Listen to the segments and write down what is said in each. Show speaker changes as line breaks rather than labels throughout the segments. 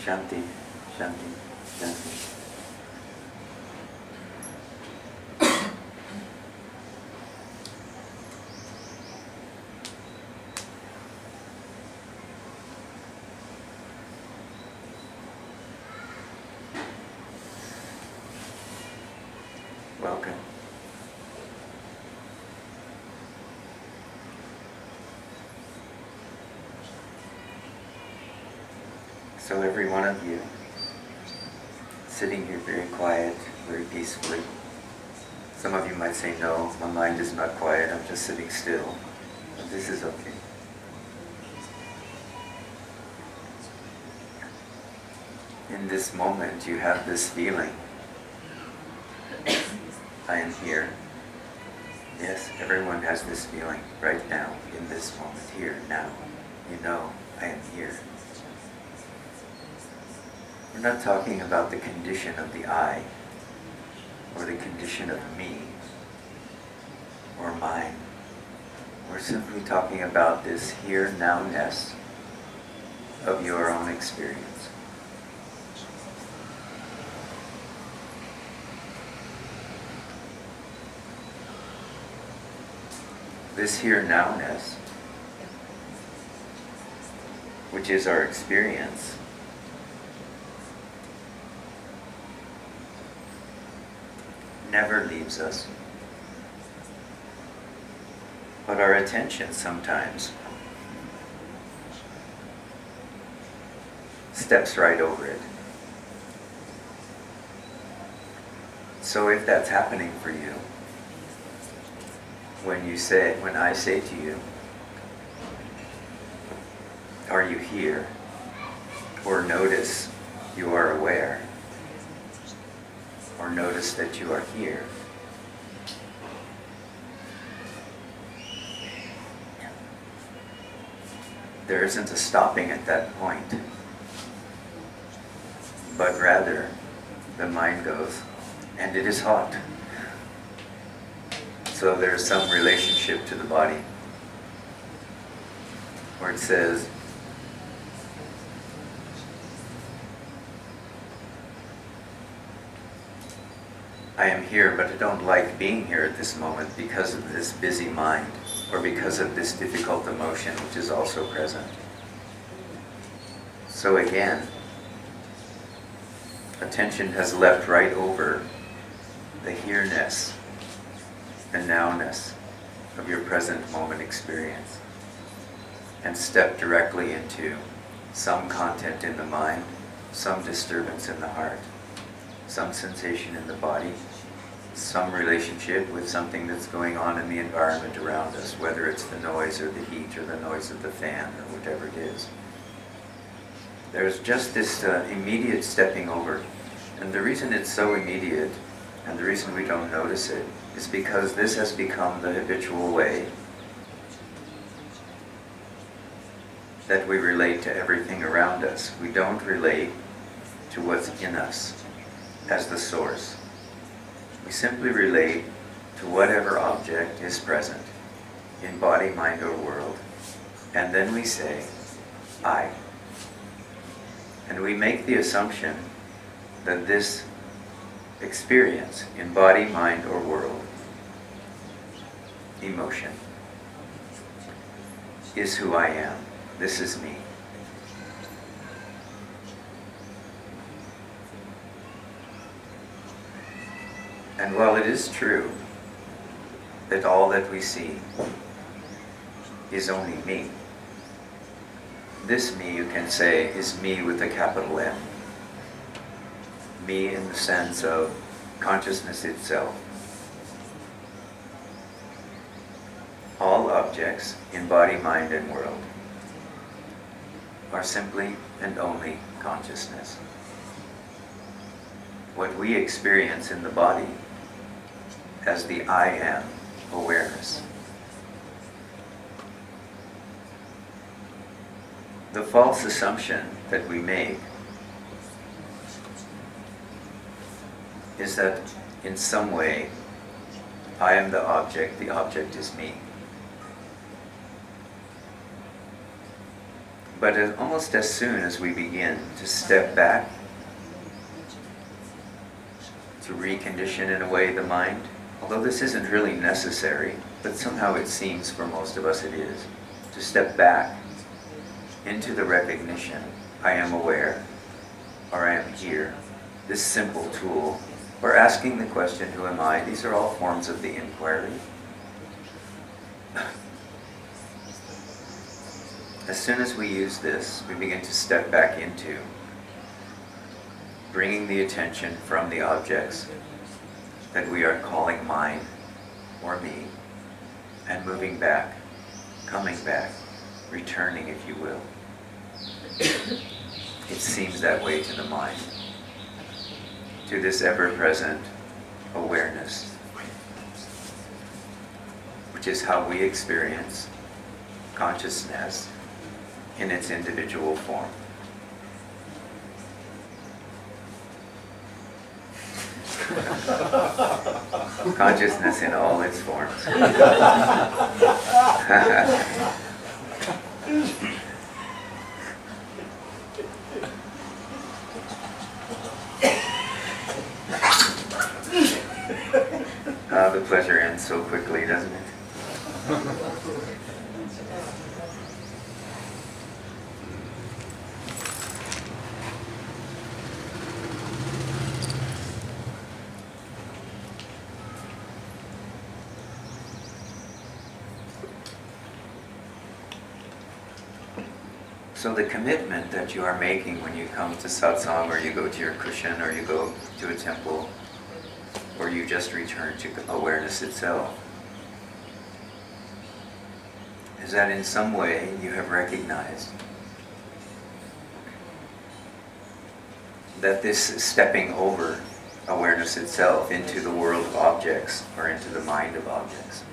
Shanti, Shanti, Shanti. Welcome. So every one of you, sitting here very quiet, very peacefully. Some of you might say, no, my mind is not quiet, I'm just sitting still. But this is okay. In this moment, you have this feeling. I am here. Yes, everyone has this feeling right now, in this moment, here, now. You know, I am here. We're not talking about the condition of the I, or the condition of me, or mine. We're simply talking about this here, now-ness of your own experience. This here now-ness, which is our experience, never leaves us. But our attention sometimes steps right over it. So if that's happening for you, when I say to you, are you here? Or notice you are aware. Or notice that you are here. There isn't a stopping at that point, but rather the mind goes, and it is hot. So there's some relationship to the body where it says, I am here, but I don't like being here at this moment because of this busy mind, or because of this difficult emotion which is also present. So again, attention has leapt right over the here-ness, the now-ness of your present moment experience, and stepped directly into some content in the mind, some disturbance in the heart, some sensation in the body, some relationship with something that's going on in the environment around us, whether it's the noise or the heat or the noise of the fan or whatever it is. There's just this immediate stepping over. And the reason it's so immediate, and the reason we don't notice it, is because this has become the habitual way that we relate to everything around us. We don't relate to what's in us as the source. We simply relate to whatever object is present in body, mind, or world. And then we say, I. And we make the assumption that this experience in body, mind, or world, emotion, is who I am. This is me. And while it is true that all that we see is only me, this me, you can say, is me with a capital M. Me in the sense of consciousness itself. All objects in body, mind, and world are simply and only consciousness. What we experience in the body as the I am awareness. The false assumption that we make is that in some way I am the object is me. But almost as soon as we begin to step back, to recondition in a way the mind, although this isn't really necessary, but somehow it seems for most of us it is, to step back into the recognition, I am aware, or I am here, this simple tool, or asking the question, who am I? These are all forms of the inquiry. As soon as we use this, we begin to step back into bringing the attention from the objects that we are calling mine or me, and moving back, coming back, returning, if you will. It seems that way to the mind, to this ever-present awareness, which is how we experience consciousness in its individual form. Consciousness in all its forms. The pleasure ends so quickly, doesn't it? So the commitment that you are making when you come to satsang, or you go to your cushion, or you go to a temple, or you just return to awareness itself, is that in some way you have recognized that this stepping over awareness itself into the world of objects, or into the mind of objects,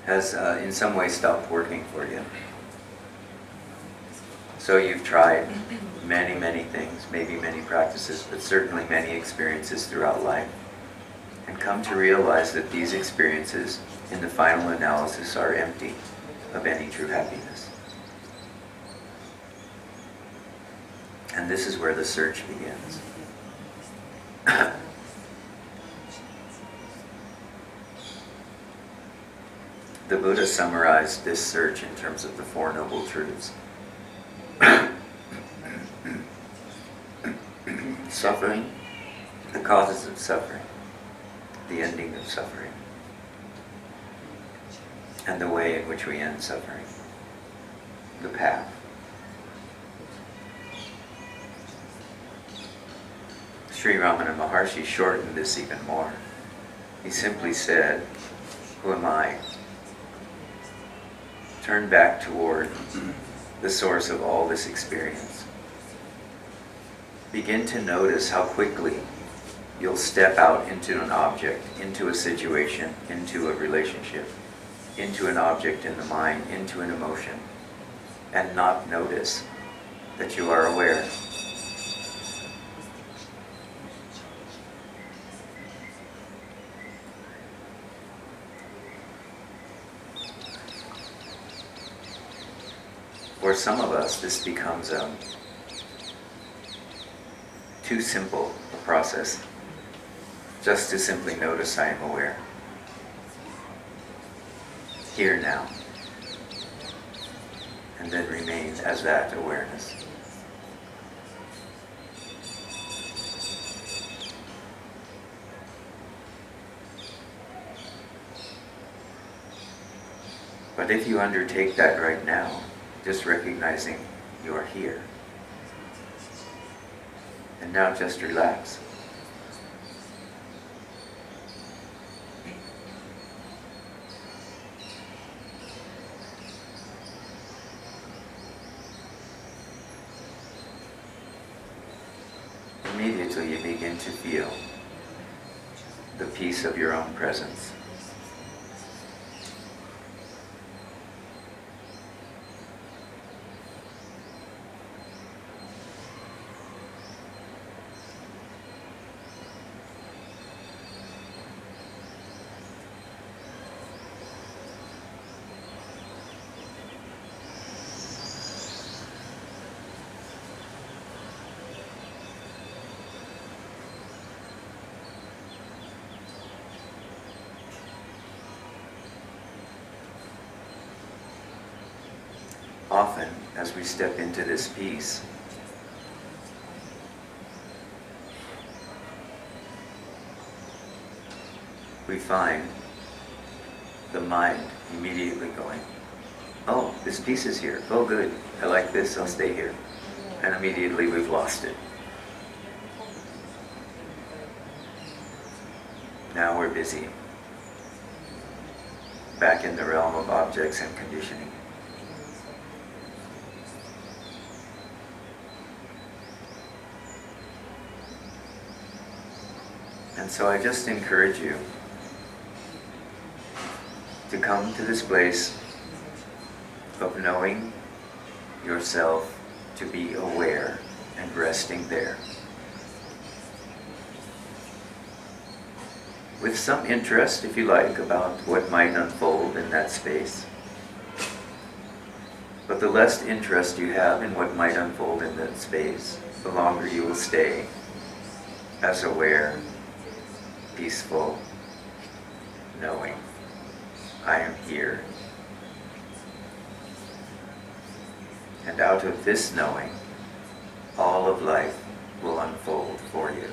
has in some way stopped working for you. So you've tried many, many things, maybe many practices, but certainly many experiences throughout life, and come to realize that these experiences, in the final analysis, are empty of any true happiness. And this is where the search begins. The Buddha summarized this search in terms of the Four Noble Truths. Suffering, the causes of suffering, the ending of suffering, and the way in which we end suffering, the path. Sri Ramana Maharshi shortened this even more. He simply said, who am I? Turn back toward the source of all this experience. Begin to notice how quickly you'll step out into an object, into a situation, into a relationship, into an object in the mind, into an emotion, and not notice that you are aware. For some of us, this becomes too simple a process, just to simply notice I am aware. Here now. And then remain as that awareness. But if you undertake that right now, just recognizing you are here. And now just relax. Immediately you begin to feel the peace of your own presence. often, as we step into this peace, we find the mind immediately going, oh, this peace is here. Oh, good. I like this. I'll stay here. And immediately we've lost it. Now we're busy. Back in the realm of objects and conditioning. And so I just encourage you to come to this place of knowing yourself to be aware and resting there. With some interest, if you like, about what might unfold in that space. But the less interest you have in what might unfold in that space, the longer you will stay as aware, peaceful, knowing, I am here. And out of this knowing, all of life will unfold for you.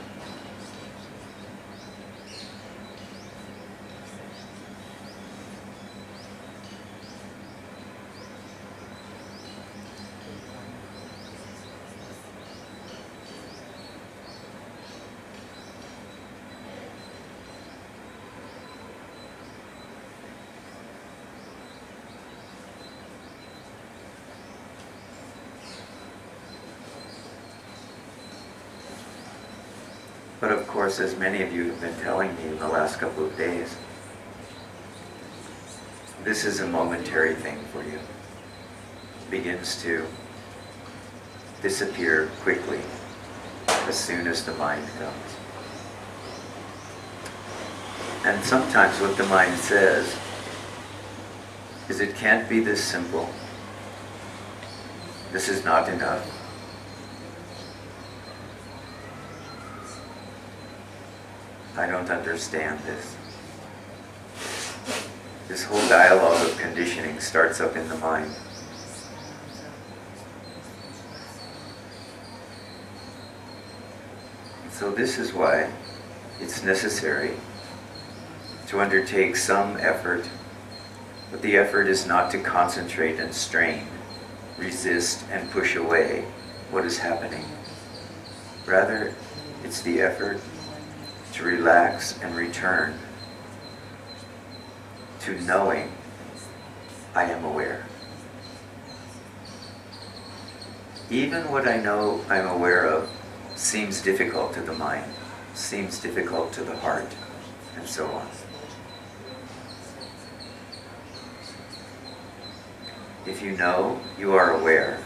But of course, as many of you have been telling me in the last couple of days, this is a momentary thing for you. It begins to disappear quickly as soon as the mind comes. And sometimes what the mind says is it can't be this simple. This is not enough. I don't understand this. This whole dialogue of conditioning starts up in the mind. So this is why it's necessary to undertake some effort, but the effort is not to concentrate and strain, resist and push away what is happening. Rather, it's the effort to relax and return to knowing I am aware. Even what I know I'm aware of seems difficult to the mind, seems difficult to the heart, and so on. If you know you are aware,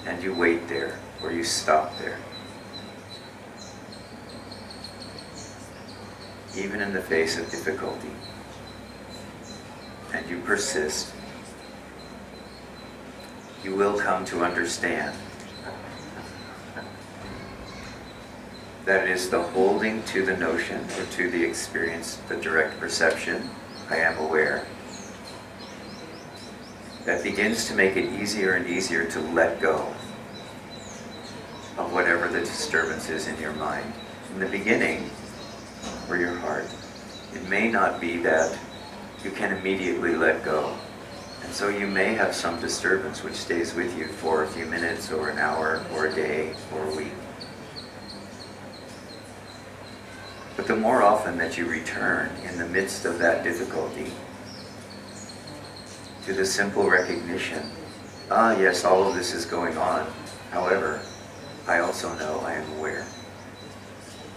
and you wait there, or you stop there, even in the face of difficulty, and you persist, you will come to understand that it is the holding to the notion, or to the experience, the direct perception, I am aware, that begins to make it easier and easier to let go of whatever the disturbance is in your mind. In the beginning, or your heart, it may not be that you can immediately let go. And so you may have some disturbance which stays with you for a few minutes, or an hour, or a day, or a week. But the more often that you return in the midst of that difficulty to the simple recognition, yes, all of this is going on. However, I also know I am aware.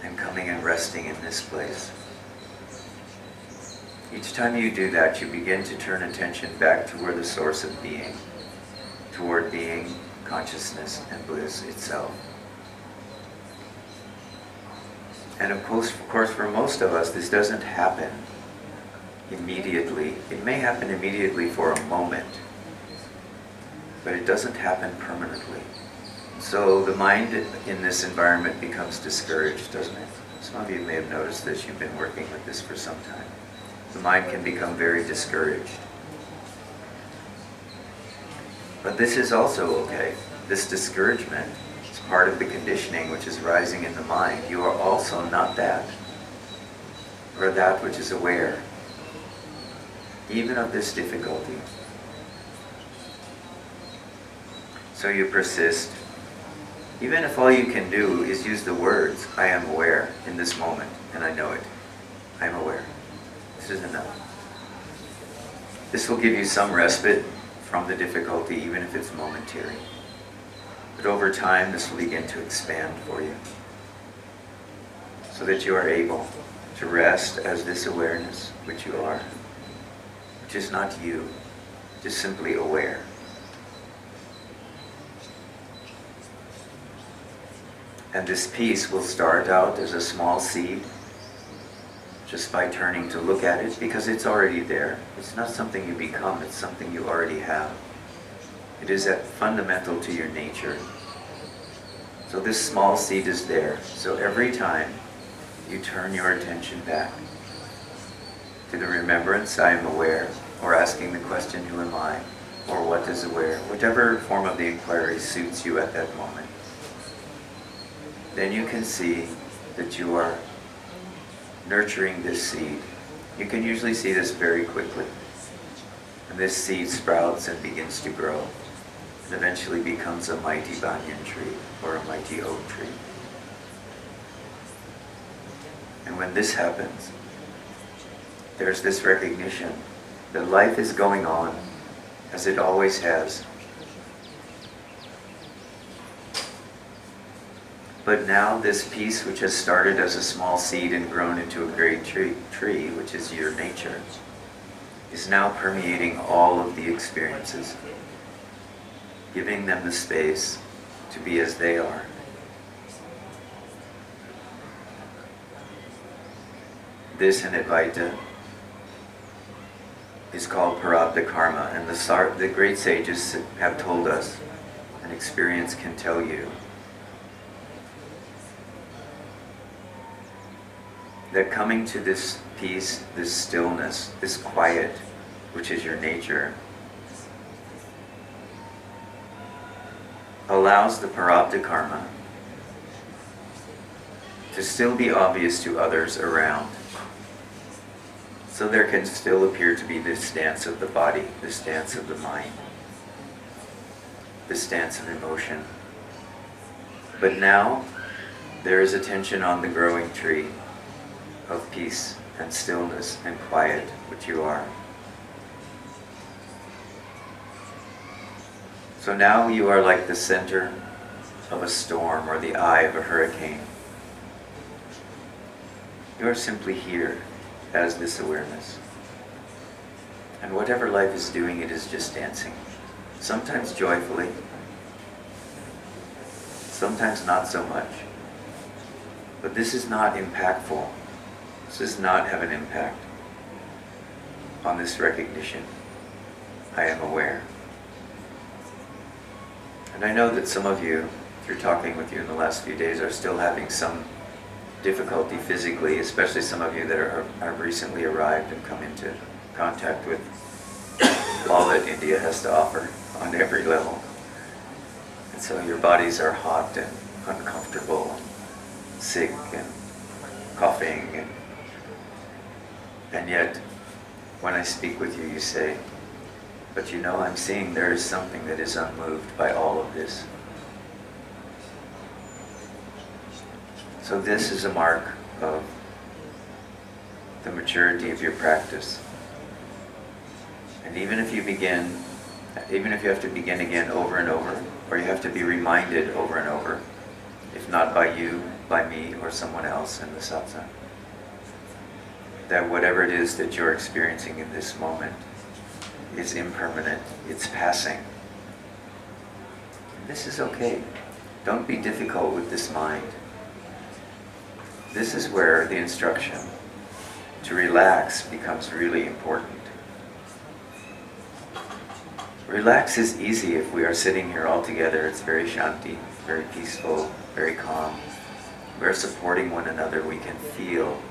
And coming and resting in this place. Each time you do that, you begin to turn attention back to where the source of being, toward being, consciousness, and bliss itself. And of course, for most of us, this doesn't happen immediately. It may happen immediately for a moment, but it doesn't happen permanently. So the mind in this environment becomes discouraged, doesn't it? Some of you may have noticed this. You've been working with this for some time. The mind can become very discouraged. But this is also okay. This discouragement is part of the conditioning which is rising in the mind. You are also not that, or that which is aware, even of this difficulty. So you persist, even if all you can do is use the words, I am aware in this moment, and I know it. I am aware. This is enough. This will give you some respite from the difficulty, even if it's momentary. But over time, this will begin to expand for you, so that you are able to rest as this awareness, which you are, which is not you, just simply aware. And this peace will start out as a small seed, just by turning to look at it, because it's already there. It's not something you become, it's something you already have. It is fundamental to your nature. So this small seed is there. So every time you turn your attention back to the remembrance, I am aware, or asking the question, who am I, or what is aware, whichever form of the inquiry suits you at that moment, then you can see that you are nurturing this seed. You can usually see this very quickly. And this seed sprouts and begins to grow, and eventually becomes a mighty banyan tree or a mighty oak tree. And when this happens, there's this recognition that life is going on as it always has. But now this piece, which has started as a small seed and grown into a great tree, which is your nature, is now permeating all of the experiences, giving them the space to be as they are. This in Advaita is called Prarabdha Karma, and the great sages have told us, and experience can tell you, that coming to this peace, this stillness, this quiet, which is your nature, allows the Prarabdha Karma to still be obvious to others around. So there can still appear to be this dance of the body, this dance of the mind, this dance of emotion. But now there is attention on the growing tree of peace and stillness and quiet, which you are. So now you are like the center of a storm or the eye of a hurricane. You are simply here as this awareness. And whatever life is doing, it is just dancing. Sometimes joyfully, sometimes not so much. But this is not impactful. This does not have an impact on this recognition. I am aware. And I know that some of you, through talking with you in the last few days, are still having some difficulty physically, especially some of you that are recently arrived and come into contact with all that India has to offer on every level. And so your bodies are hot and uncomfortable, sick and coughing, and yet when I speak with you, you say, but you know, I'm seeing there is something that is unmoved by all of this. So this is a mark of the maturity of your practice. And even if you have to begin again over and over, or you have to be reminded over and over, if not by you, by me, or someone else in the satsang, that whatever it is that you're experiencing in this moment is impermanent, it's passing. And this is okay. Don't be difficult with this mind. This is where the instruction to relax becomes really important. Relax is easy if we are sitting here all together. It's very shanti, very peaceful, very calm. We're supporting one another. We can feel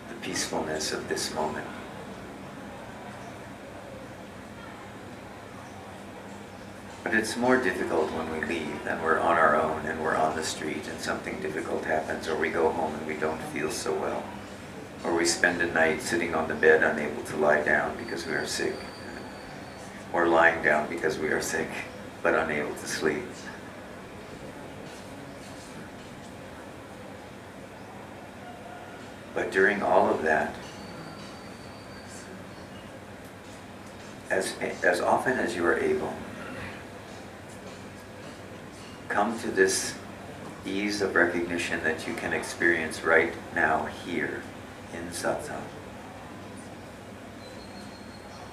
the peacefulness of this moment. But it's more difficult when we leave and we're on our own and we're on the street and something difficult happens, or we go home and we don't feel so well, or we spend a night sitting on the bed unable to lie down because we are sick, or lying down because we are sick but unable to sleep. But during all of that, as often as you are able, come to this ease of recognition that you can experience right now here in Satsang.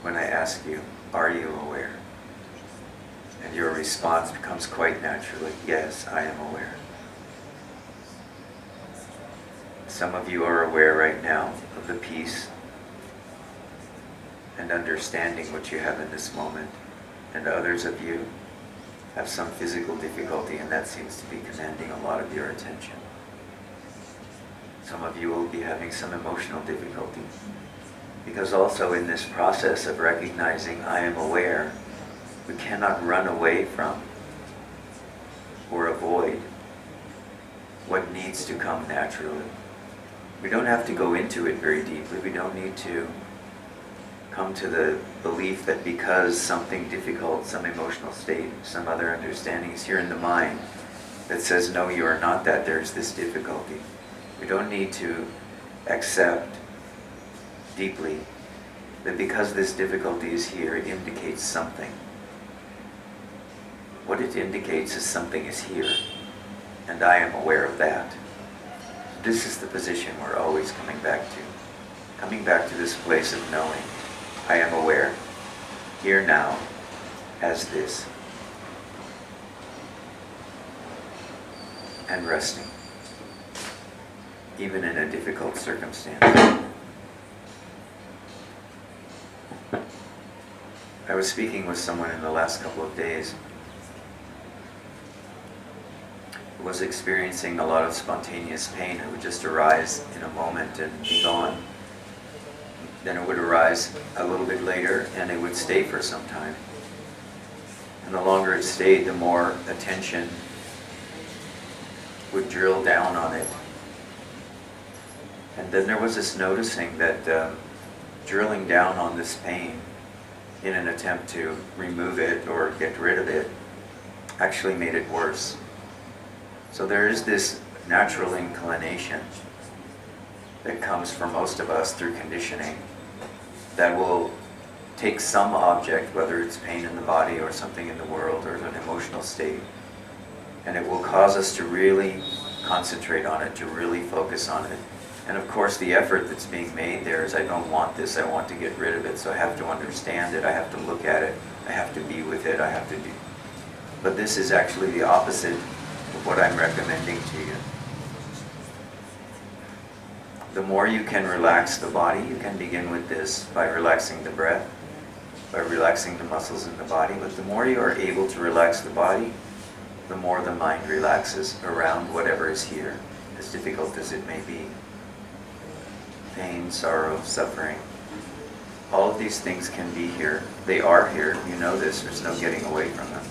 When I ask you, are you aware? And your response becomes quite naturally, yes, I am aware. Some of you are aware right now of the peace and understanding what you have in this moment, and others of you have some physical difficulty, and that seems to be commanding a lot of your attention. Some of you will be having some emotional difficulty, because also in this process of recognizing I am aware, we cannot run away from or avoid what needs to come naturally. We don't have to go into it very deeply. We don't need to come to the belief that because something difficult, some emotional state, some other understanding is here in the mind that says, no, you are not that, there's this difficulty. We don't need to accept deeply that because this difficulty is here, it indicates something. What it indicates is something is here, and I am aware of that. This is the position we're always coming back to this place of knowing. I am aware, here now, as this, and resting, even in a difficult circumstance. I was speaking with someone in the last couple of days who was experiencing a lot of spontaneous pain. It would just arise in a moment and be gone. Then it would arise a little bit later and it would stay for some time. And the longer it stayed, the more attention would drill down on it. And then there was this noticing that drilling down on this pain in an attempt to remove it or get rid of it actually made it worse. So there is this natural inclination that comes for most of us through conditioning that will take some object, whether it's pain in the body or something in the world or an emotional state, and it will cause us to really concentrate on it, to really focus on it. And of course the effort that's being made there is, I don't want this, I want to get rid of it, so I have to understand it, I have to look at it, I have to be with it, I have to do. But this is actually the opposite of what I'm recommending to you. The more you can relax the body, you can begin with this by relaxing the breath, by relaxing the muscles in the body, but the more you are able to relax the body, the more the mind relaxes around whatever is here, as difficult as it may be. Pain, sorrow, suffering, all of these things can be here. They are here, you know this, there's no getting away from them.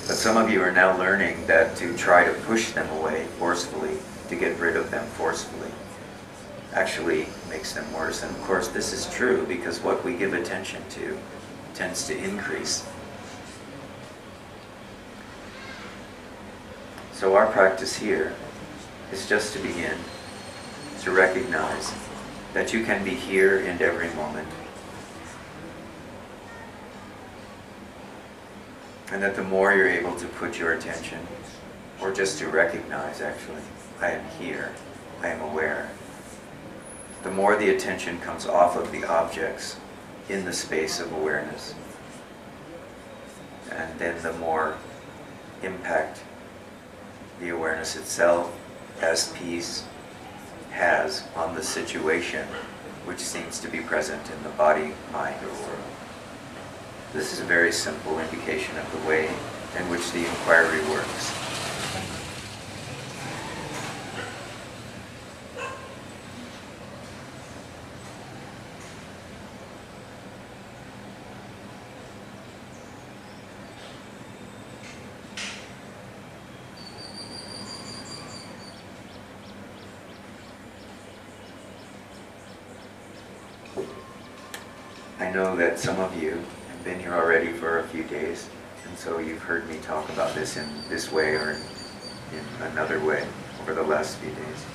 But some of you are now learning that to try to push them away forcefully, to get rid of them forcefully, actually makes them worse. And of course this is true because what we give attention to tends to increase. So our practice here is just to begin to recognize that you can be here in every moment. And that the more you're able to put your attention, or just to recognize actually, I am here, I am aware, the more the attention comes off of the objects in the space of awareness. And then the more impact the awareness itself as peace has on the situation which seems to be present in the body, mind, or world. This is a very simple indication of the way in which the inquiry works. I know that some of you have been here already for a few days, and so you've heard me talk about this in this way or in another way over the last few days.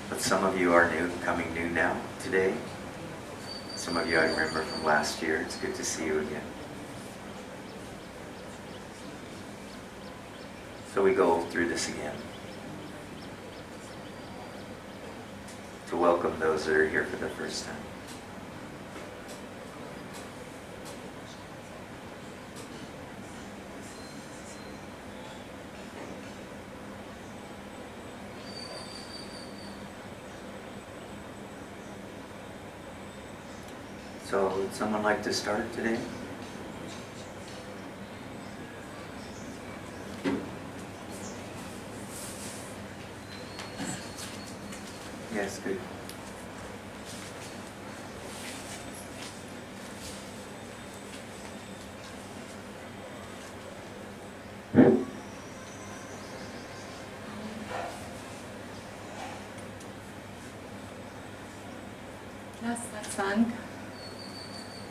But some of you are new, coming new now, today. Some of you I remember from last year. It's good to see you again. So we go through this again to welcome those that are here for the first time. So would someone like to start today? Yes, good.
Last Satsang,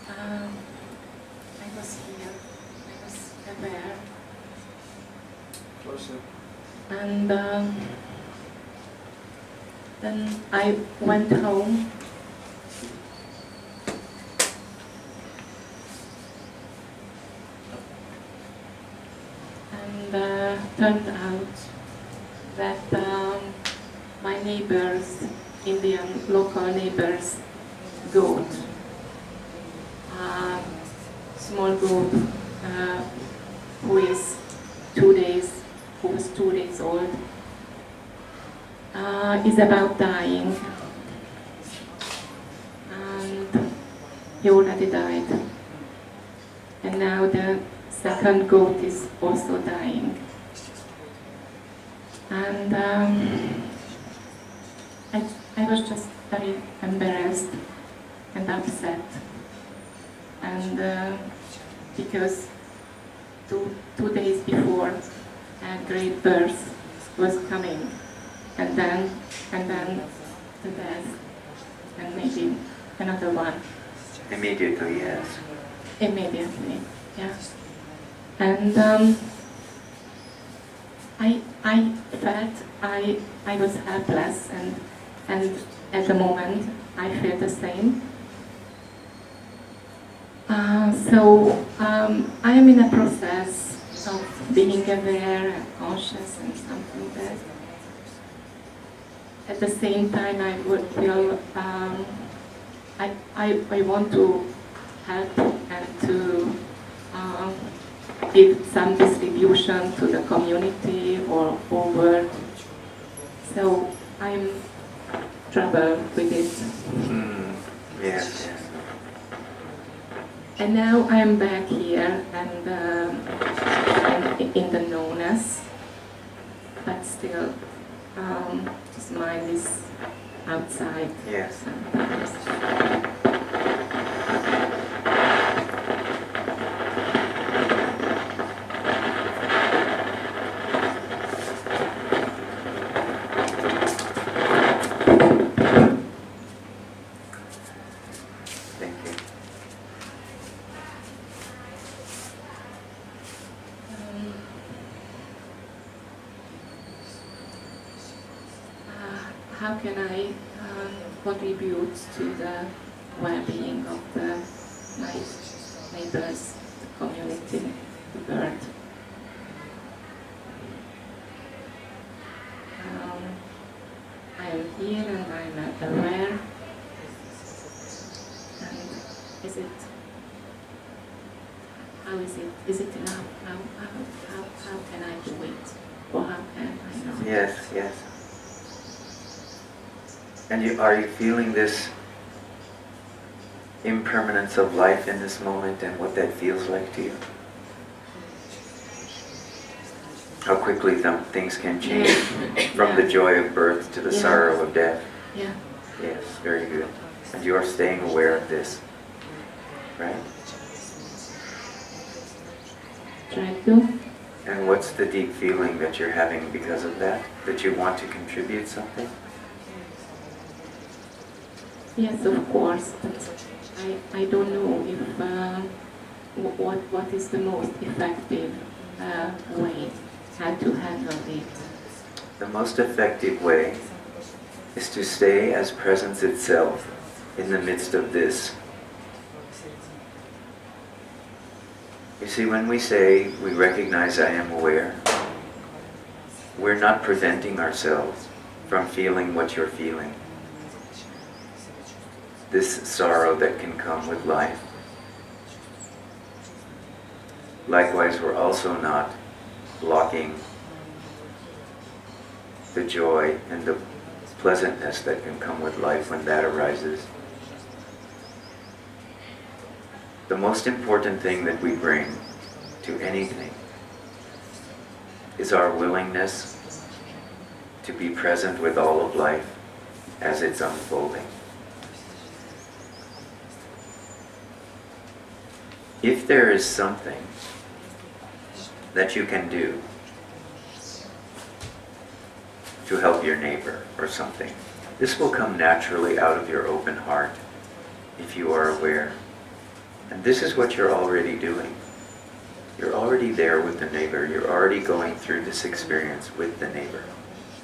I was here, I was aware,
Closer.
and then I went home, and turned out that my neighbors, Indian local neighbors, goat, small goat, who was 2 days old, is about dying, and he already died, and now the second goat is also dying, and I was just very embarrassed and upset, and because two days before a great birth was coming, and then the death, and maybe another one.
Immediately, yes.
Immediately, yeah. And I felt I was helpless, and at the moment I feel the same. So I am in a process of being aware and conscious and something that at the same time I would feel I want to help and to give some distribution to the community or over. So I'm troubled with it.
Yes, yes.
And now I'm back here and in the knownness, but still his mind is outside.
Yes.
Sometimes.
Thank you.
How can I contribute to the well-being of my neighbors, the community, the bird? I am here and I'm aware. And is it? How is it? Is it enough? How can I do it? Or how can I not?
Yes, yes. And are you feeling this impermanence of life in this moment and what that feels like to you? How quickly things can change from the joy of birth to the sorrow of death.
Yeah.
Yes, very good. And you are staying aware of this, right?
Try to.
And what's the deep feeling that you're having because of that? That you want to contribute something?
Yes, of course. But I don't know if what is the most effective way how to handle it.
The most effective way is to stay as presence itself in the midst of this. You see, when we say we recognize I am aware, we're not preventing ourselves from feeling what you're feeling. This sorrow that can come with life. Likewise, we're also not blocking the joy and the pleasantness that can come with life when that arises. The most important thing that we bring to anything is our willingness to be present with all of life as it's unfolding. If there is something that you can do to help your neighbor or something, this will come naturally out of your open heart if you are aware. And this is what you're already doing. You're already there with the neighbor. You're already going through this experience with the neighbor,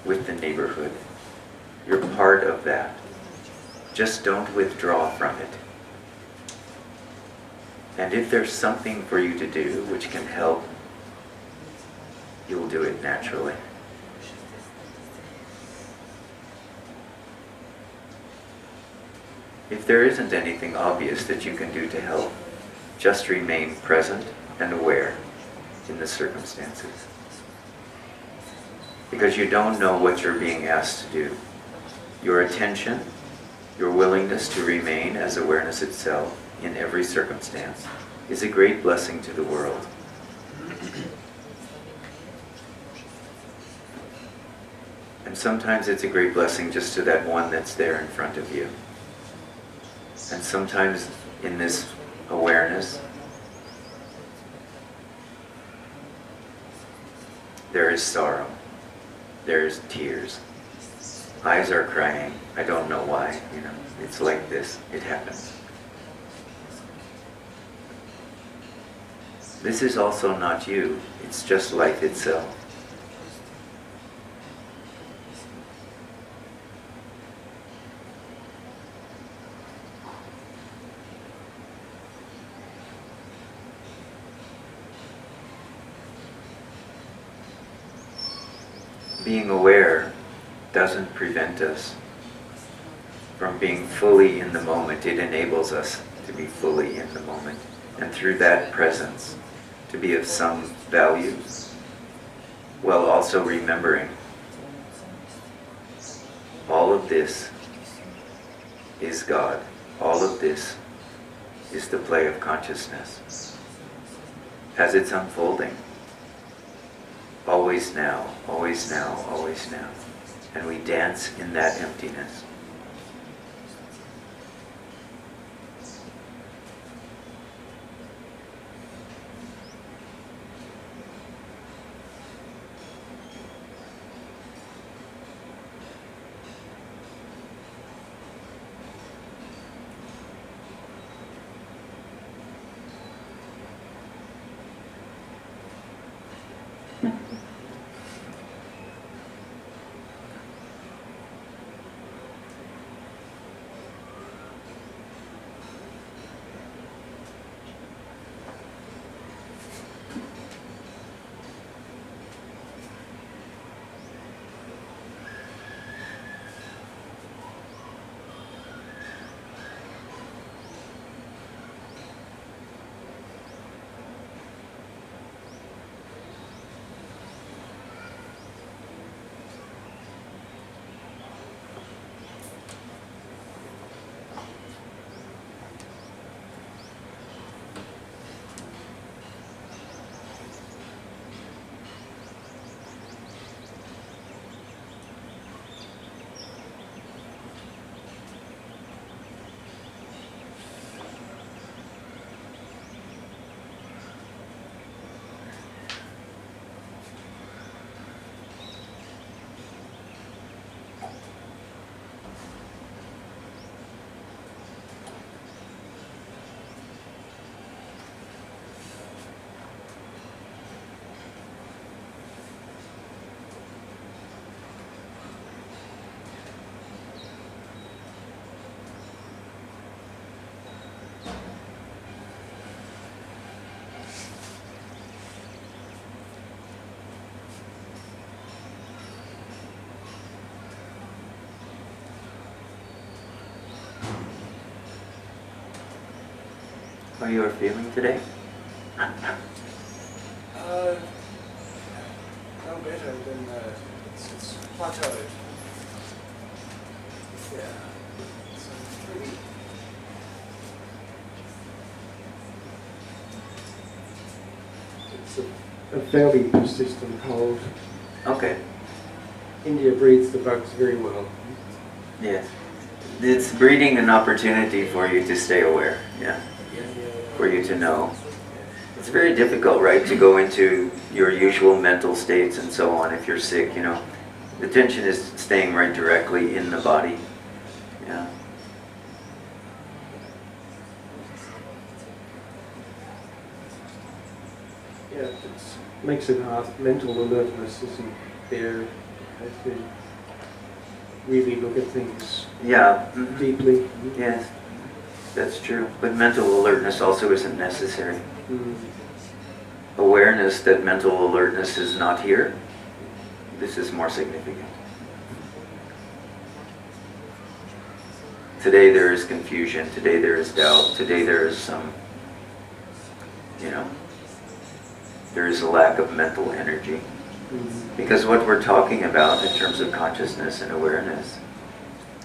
with the neighborhood. You're part of that. Just don't withdraw from it. And if there's something for you to do which can help, you'll do it naturally. If there isn't anything obvious that you can do to help, just remain present and aware in the circumstances. Because you don't know what you're being asked to do. Your attention, your willingness to remain as awareness itself in every circumstance is a great blessing to the world. And sometimes it's a great blessing just to that one that's there in front of you. And sometimes in this awareness, there is sorrow, there is tears, eyes are crying. I don't know why, it's like this, it happens. This is also not you, it's just life itself. Being aware doesn't prevent us from being fully in the moment. It enables us to be fully in the moment. And through that presence, to be of some value, while also remembering all of this is God. All of this is the play of consciousness as it's unfolding. Always now, always now, always now. And we dance in that emptiness. how you are feeling today?
No better than it's plateaued. Yeah. It's pretty. It's a fairly persistent cold.
Okay.
India breeds the bugs very well.
Yes. It's breeding an opportunity for you to stay aware, yeah, for you to know. It's very difficult, right, to go into your usual mental states and so on if you're sick, you know. The tension is staying right directly in the body, yeah.
Yeah, it makes it hard. Mental alertness isn't there. You have to really look at things
Yeah,
deeply.
yes, that's true. But mental alertness also isn't necessary.
Mm.
Awareness that mental alertness is not here, this is more significant. Today there is confusion, today there is doubt, today there is some, you know, there is a lack of mental energy. Because what we're talking about in terms of consciousness and awareness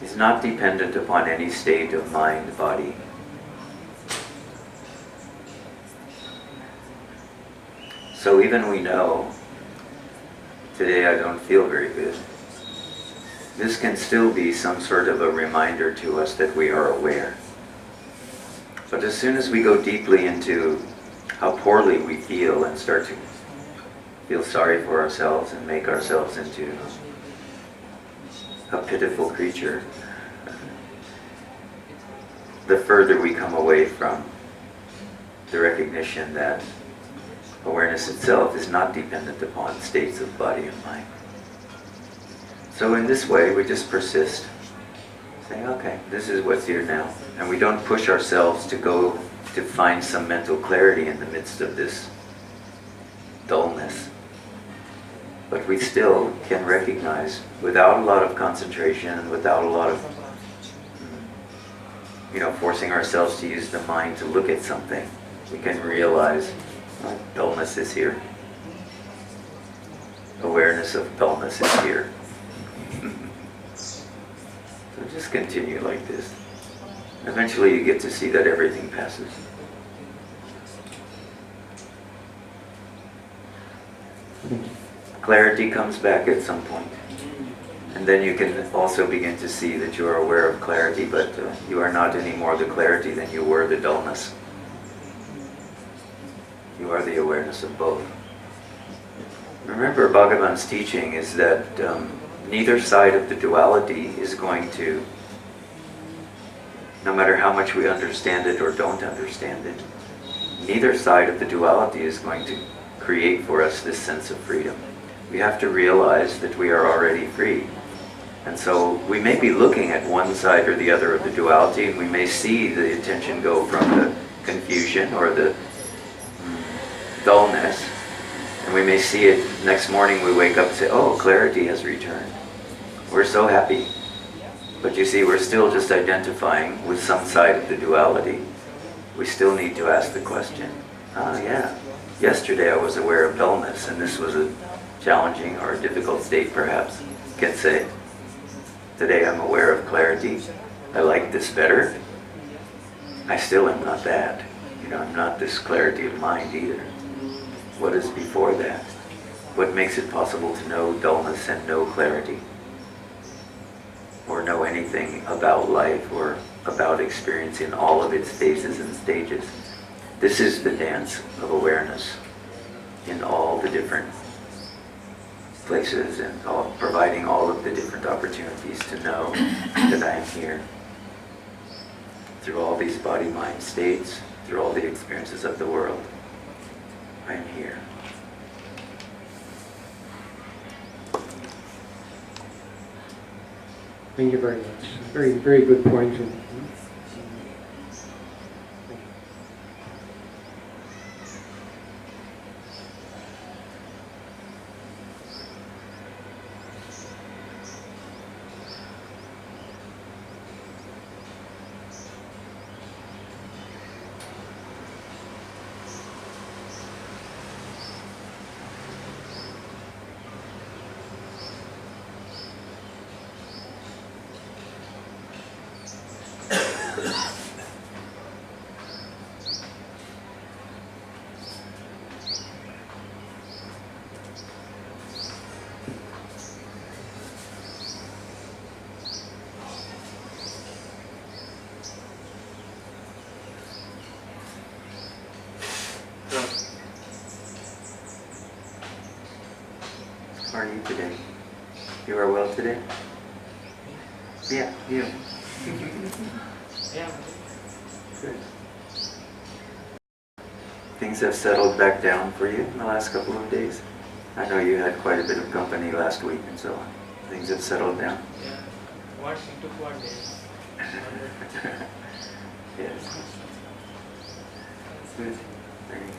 is not dependent upon any state of mind, body. So even we know, today I don't feel very good. This can still be some sort of a reminder to us that we are aware. But as soon as we go deeply into how poorly we feel and start to feel sorry for ourselves and make ourselves into a pitiful creature, the further we come away from the recognition that awareness itself is not dependent upon states of body and mind. So in this way, we just persist, saying, okay, this is what's here now. And we don't push ourselves to go to find some mental clarity in the midst of this dullness. But we still can recognize, without a lot of concentration and without a lot of, forcing ourselves to use the mind to look at something, we can realize, oh, dullness is here. Awareness of dullness is here. So just continue like this. Eventually you get to see that everything passes. Clarity comes back at some point. And then you can also begin to see that you are aware of clarity, but you are not any more the clarity than you were the dullness. You are the awareness of both. Remember, Bhagavan's teaching is that neither side of the duality is going to, no matter how much we understand it or don't understand it, neither side of the duality is going to create for us this sense of freedom. We have to realize that we are already free. And so we may be looking at one side or the other of the duality, and we may see the attention go from the confusion or the dullness, and we may see it next morning we wake up and say, oh, clarity has returned. We're so happy. But you see, we're still just identifying with some side of the duality. We still need to ask the question, yeah, yesterday I was aware of dullness, and this was a challenging or a difficult state perhaps. You can say, today I'm aware of clarity. I like this better. I still am not that. I'm not this clarity of mind either. What is before that? What makes it possible to know dullness and know clarity? Or know anything about life or about experience in all of its phases and stages? This is the dance of awareness in all the different places and providing all of the different opportunities to know that I am here. Through all these body-mind states, through all the experiences of the world, I am here.
Thank you very much. Very, very good point.
How are you today? You are well today? Yeah, you.
Yeah.
Good. Things have settled back down for you in the last couple of days? I know you had quite a bit of company last week and so on. Things have settled down?
Yeah. It took 1 day.
Yes. Good. Very good.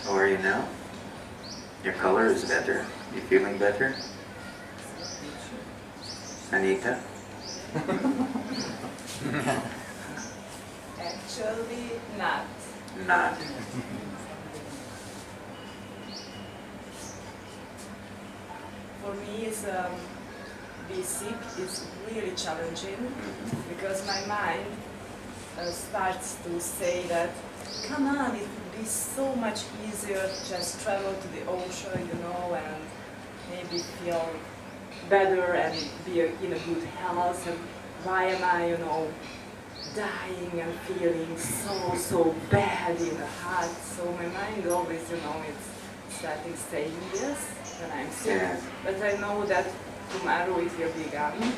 How are you now? Your color is better. You feeling better? Anita?
Actually, not.
Not.
For me, be sick is really challenging because my mind starts to say that, come on, it would be so much easier to just travel to the ocean, and maybe feel better and be in a good health. And why am I, dying and feeling so bad in the heart? So my mind always, it's starting saying this when I'm sick.
Yes.
But I know that tomorrow it will be gone.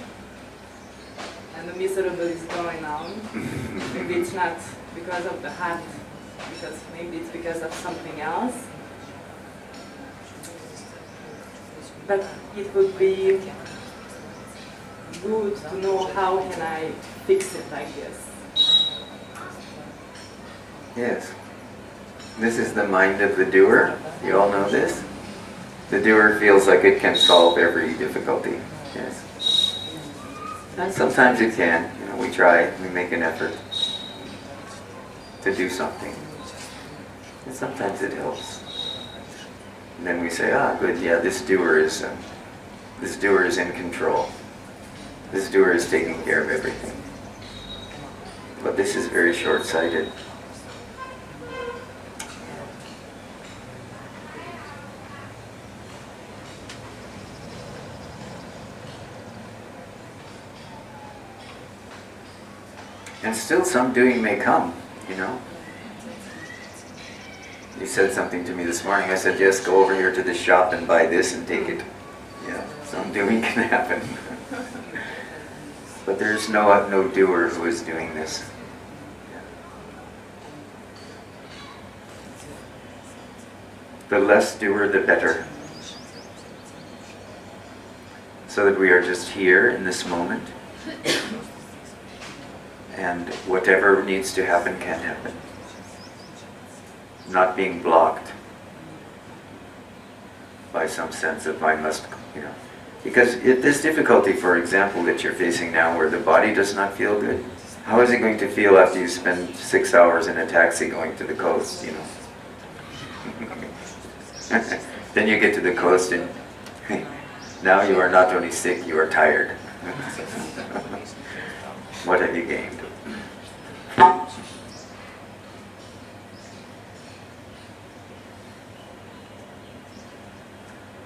And the miserable is going on. Maybe it's not because of the heart, because maybe it's because of something else. But it would be good to know how can I fix it like this.
Yes. This is the mind of the doer. You all know this? The doer feels like it can solve every difficulty. Yes. Sometimes it can. We try, we make an effort to do something. And sometimes it helps. And then we say, good, yeah, this doer is in control. This doer is taking care of everything. But this is very short-sighted. And still some doing may come, You said something to me this morning. I said, yes, go over here to the shop and buy this and take it. Yeah, some doing can happen. But there's no doer who is doing this. The less doer, the better. So that we are just here in this moment. And whatever needs to happen can happen. Not being blocked by some sense of I must, Because if this difficulty, for example, that you're facing now where the body does not feel good, how is it going to feel after you spend 6 hours in a taxi going to the coast, Then you get to the coast and now you are not only sick, you are tired. What have you gained?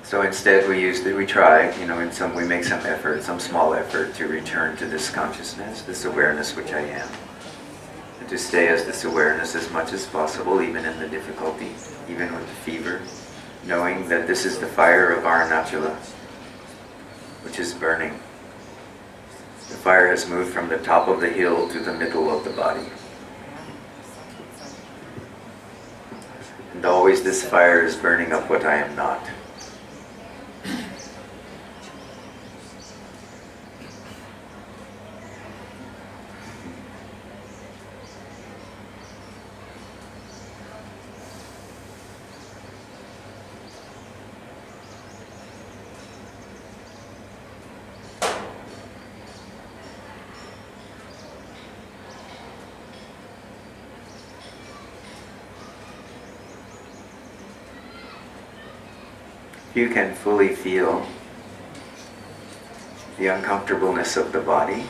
So instead we try, we make some effort, some small effort to return to this consciousness, this awareness which I am. And to stay as this awareness as much as possible, even in the difficulty, even with the fever, knowing that this is the fire of Arunachala, which is burning. The fire has moved from the top of the hill to the middle of the body. And always this fire is burning up what I am not. You can fully feel the uncomfortableness of the body.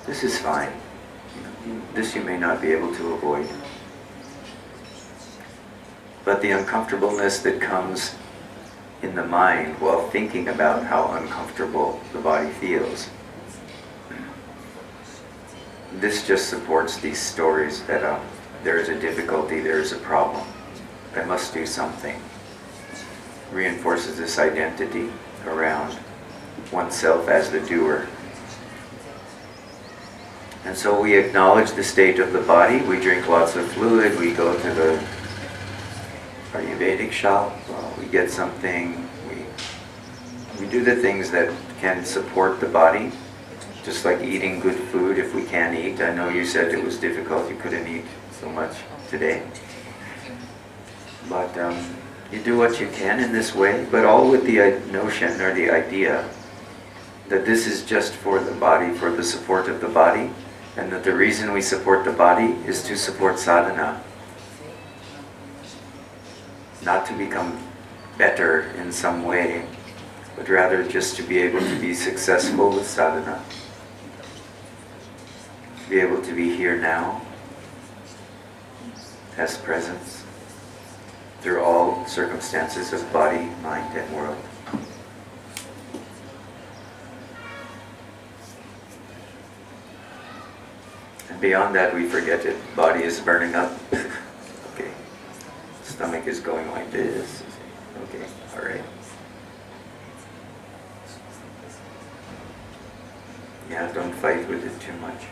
This is fine. This you may not be able to avoid. but the uncomfortableness that comes in the mind while thinking about how uncomfortable the body feels. This just supports these stories that there is a difficulty, there is a problem, I must do something. Reinforces this identity around oneself as the doer. And so we acknowledge the state of the body, we drink lots of fluid, we go to the Ayurvedic shop, we get something, we do the things that can support the body, just like eating good food if we can eat. I know you said it was difficult, you couldn't eat so much today. But you do what you can in this way, but all with the notion or the idea that this is just for the body, for the support of the body, and that the reason we support the body is to support sadhana. Not to become better in some way, but rather just to be able to be successful with sadhana. To be able to be here now, as presence, through all circumstances of body, mind, and world. And beyond that, we forget it. Body is burning up. Okay. Stomach is going like this. Okay, all right. Yeah, don't fight with it too much.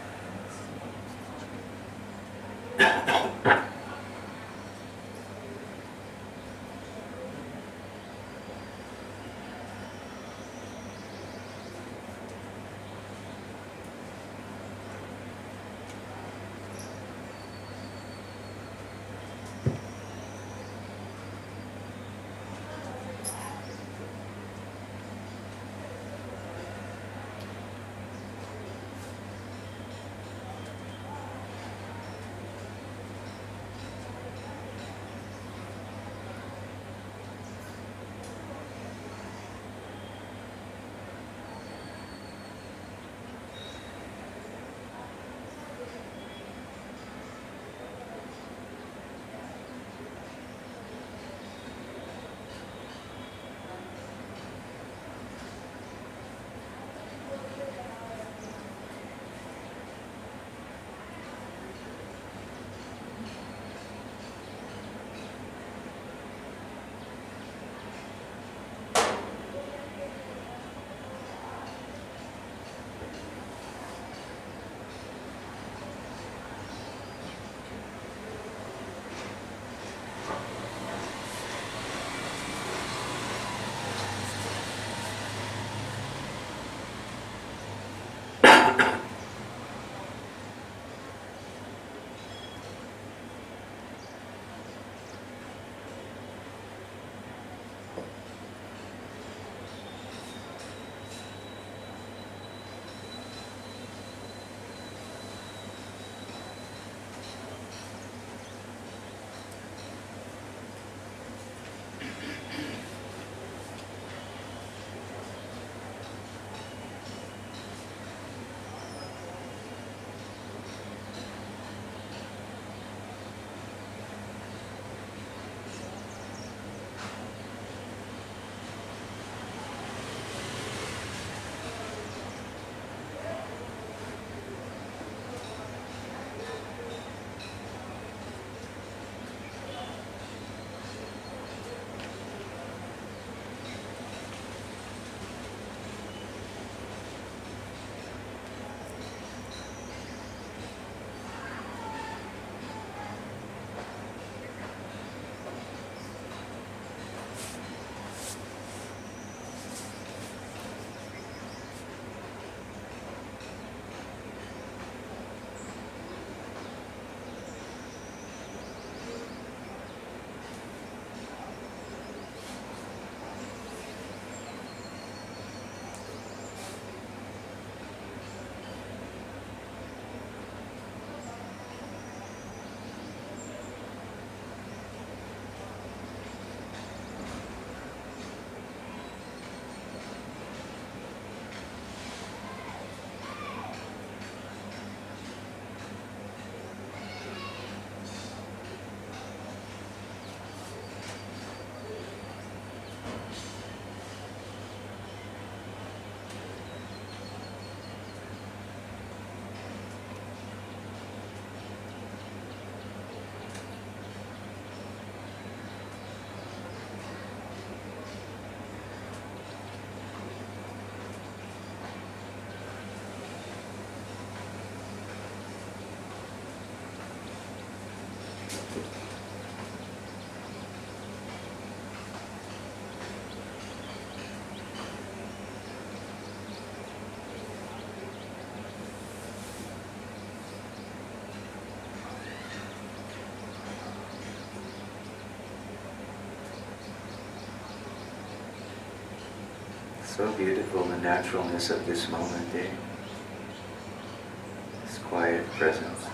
So beautiful, the naturalness of this moment, eh? This quiet presence.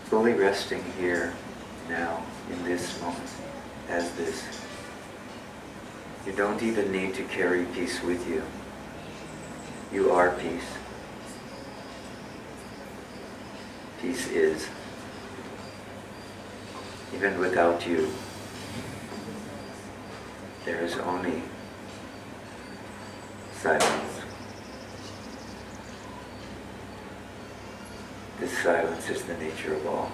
Fully resting here, now, in this moment, as this. You don't even need to carry peace with you. You are peace. Peace is. Even without you, there is only silence. This silence is the nature of all.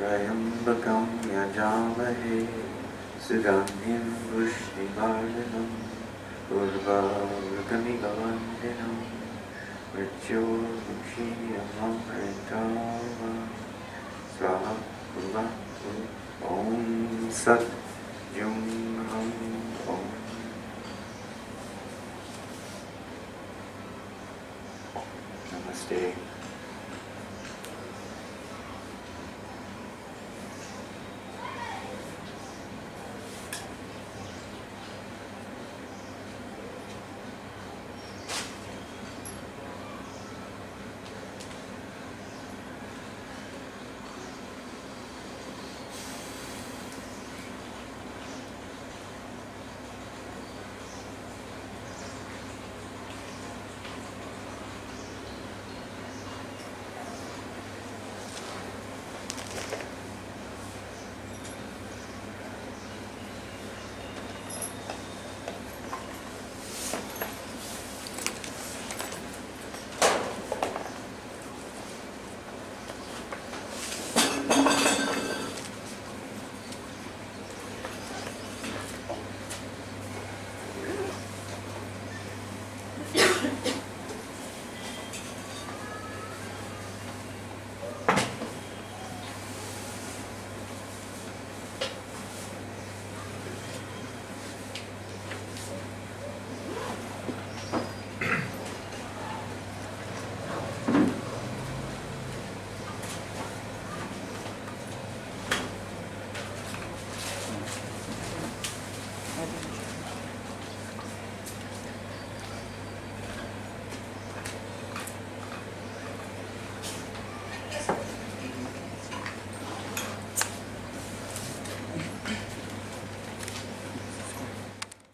Trayambakam yajamahe sugandhim pushtivarnanam urvarkamigavandinam mrityurmukshinamamritava swaha Om Sat